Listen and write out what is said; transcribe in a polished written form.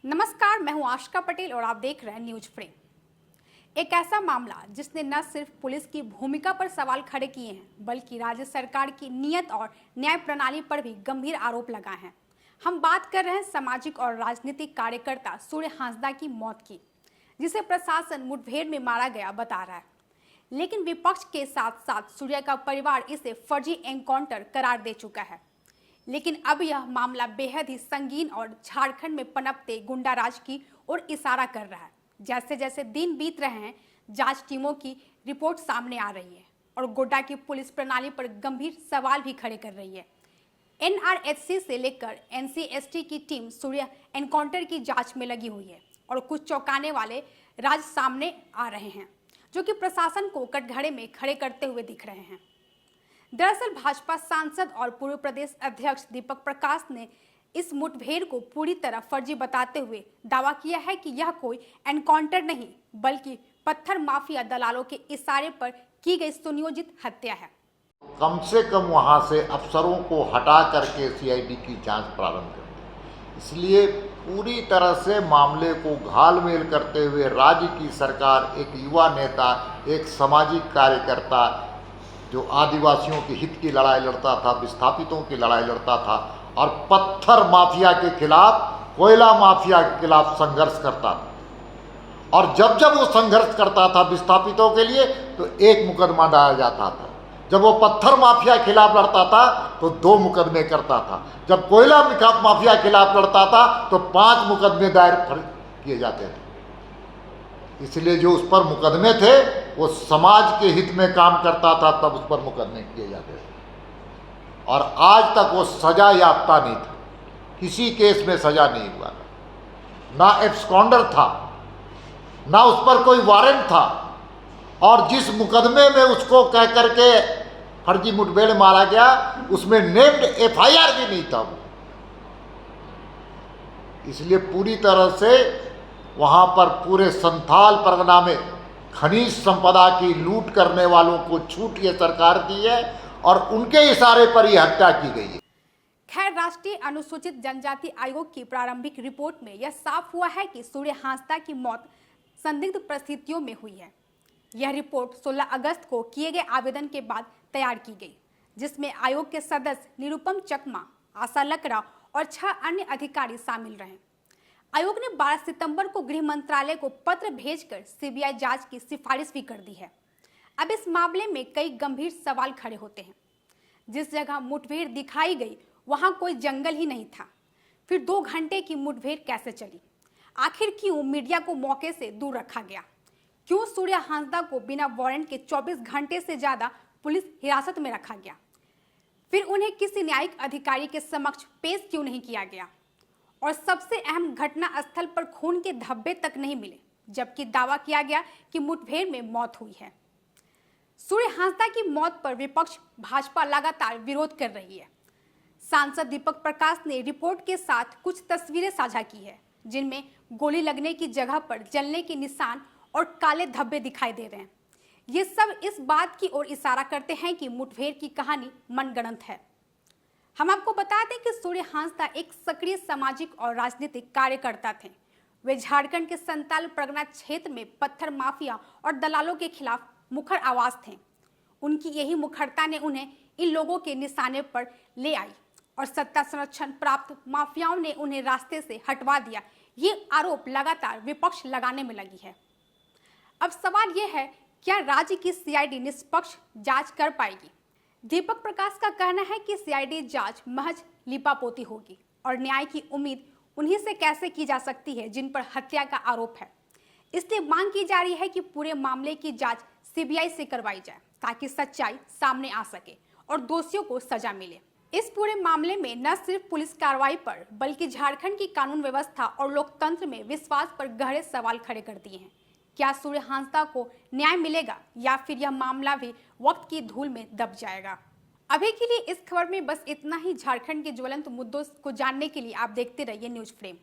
नमस्कार, मैं हूं आशिका पटेल और आप देख रहे हैं न्यूज फ्रेम। एक ऐसा मामला जिसने न सिर्फ पुलिस की भूमिका पर सवाल खड़े किए हैं बल्कि राज्य सरकार की नीयत और न्याय प्रणाली पर भी गंभीर आरोप लगाए हैं। हम बात कर रहे हैं सामाजिक और राजनीतिक कार्यकर्ता सूर्य हांसदा की मौत की, जिसे प्रशासन मुठभेड़ में मारा गया बता रहा है। लेकिन विपक्ष के साथ साथ सूर्य का परिवार इसे फर्जी एनकाउंटर करार दे चुका है। लेकिन अब यह मामला बेहद ही संगीन और झारखंड में पनपते गुंडाराज की ओर इशारा कर रहा है। जैसे जैसे दिन बीत रहे हैं, जांच टीमों की रिपोर्ट सामने आ रही है और गोड्डा की पुलिस प्रणाली पर गंभीर सवाल भी खड़े कर रही है। NRHC से लेकर NCST की टीम सूर्य एनकाउंटर की जांच में लगी हुई है और कुछ चौंकाने वाले राज सामने आ रहे हैं जो कि प्रशासन को कटघरे में खड़े करते हुए दिख रहे हैं। दरअसल भाजपा सांसद और पूर्व प्रदेश अध्यक्ष दीपक प्रकाश ने इस मुठभेड़ को पूरी तरह फर्जी बताते हुए दावा किया है कि यह कोई एनकाउंटर नहीं बल्कि पत्थर माफिया दलालों के इशारे पर की गई सुनियोजित हत्या है। कम से कम वहां से अफसरों को हटा करके CID की जांच प्रारंभ कर दी। इसलिए पूरी तरह से मामले को घालमेल करते हुए राज्य की सरकार, एक युवा नेता, एक सामाजिक कार्यकर्ता जो आदिवासियों के हित की लड़ाई लड़ता था, विस्थापितों की लड़ाई लड़ता था और पत्थर माफिया के खिलाफ, कोयला माफिया के खिलाफ संघर्ष करता था। और जब जब वो संघर्ष करता था विस्थापितों के लिए तो एक मुकदमा डाला जाता था। जब वो पत्थर माफिया के खिलाफ लड़ता था तो 2 मुकदमे करता था। जब कोयला माफिया के खिलाफ लड़ता था तो 5 मुकदमे दायर किए जाते थे। इसलिए जो उस पर मुकदमे थे वो समाज के हित में काम करता था, तब उस पर मुकदमे किए जाते थे। और आज तक वो सजा याफ्ता नहीं था, किसी केस में सजा नहीं हुआ था, ना एब्सकॉन्डर था, ना उस पर कोई वारंट था। और जिस मुकदमे में उसको कह करके फर्जी मुठभेड़ मारा गया उसमें नेम्ड FIR भी नहीं था वो। इसलिए पूरी तरह से वहाँ पर पूरे संथाल परगना में खनिज संपदा की लूट करने वालों को छूट ये सरकार दी है और उनके इशारे पर यह हत्या की गई है। खैर, राष्ट्रीय अनुसूचित जनजाति आयोग की प्रारंभिक रिपोर्ट में यह साफ हुआ है कि सूर्य हांसदा की मौत संदिग्ध परिस्थितियों में हुई है। यह रिपोर्ट 16 अगस्त को किए गए आवेदन के बाद तैयार की गई, जिसमें आयोग के सदस्य निरुपम चकमा, आशा लकड़ा और 6 अन्य अधिकारी शामिल रहे। आयोग ने 12 सितंबर को गृह मंत्रालय को पत्र भेजकर CBI जांच की सिफारिश भी कर दी है। अब इस मामले में कई गंभीर सवाल खड़े होते हैं। जिस जगह मुठभेड़ दिखाई गई वहां कोई जंगल ही नहीं था, फिर 2 घंटे की मुठभेड़ कैसे चली? आखिर क्यों मीडिया को मौके से दूर रखा गया? क्यों सूर्य हांसदा को बिना वारंट के 24 घंटे से ज्यादा पुलिस हिरासत में रखा गया? फिर उन्हें किसी न्यायिक अधिकारी के समक्ष पेश क्यों नहीं किया गया? और सबसे अहम, घटना स्थल पर खून के धब्बे तक नहीं मिले, जबकि दावा किया गया कि मुठभेड़ में मौत हुई है। सूर्य हांसदा की मौत पर विपक्ष भाजपा लगातार विरोध कर रही है। सांसद दीपक प्रकाश ने रिपोर्ट के साथ कुछ तस्वीरें साझा की है, जिनमें गोली लगने की जगह पर जलने के निशान और काले धब्बे दिखाई दे रहे हैं। ये सब इस बात की ओर इशारा करते हैं कि मुठभेड़ की कहानी मनगढ़ंत है। हम आपको बता दें कि सूर्य हांसदा एक सक्रिय सामाजिक और राजनीतिक कार्यकर्ता थे। वे झारखंड के संथाल परगना क्षेत्र में पत्थर माफिया और दलालों के खिलाफ मुखर आवाज थे। उनकी यही मुखरता ने उन्हें इन लोगों के निशाने पर ले आई और सत्ता संरक्षण प्राप्त माफियाओं ने उन्हें रास्ते से हटवा दिया। ये आरोप लगातार विपक्ष लगाने में लगी है। अब सवाल यह है, क्या राज्य की CID निष्पक्ष जांच कर पाएगी? दीपक प्रकाश का कहना है कि CID जांच महज लिपापोती होगी और न्याय की उम्मीद उन्हीं से कैसे की जा सकती है जिन पर हत्या का आरोप है। इसलिए मांग की जा रही है कि पूरे मामले की जांच CBI से करवाई जाए ताकि सच्चाई सामने आ सके और दोषियों को सजा मिले। इस पूरे मामले में न सिर्फ पुलिस कार्रवाई पर बल्कि झारखंड की कानून व्यवस्था और लोकतंत्र में विश्वास पर गहरे सवाल खड़े कर दिए हैं। क्या सूर्य हांसदा को न्याय मिलेगा या फिर यह मामला भी वक्त की धूल में दब जाएगा? अभी के लिए इस खबर में बस इतना ही। झारखंड के ज्वलंत मुद्दों को जानने के लिए आप देखते रहिए न्यूज फ्रेम।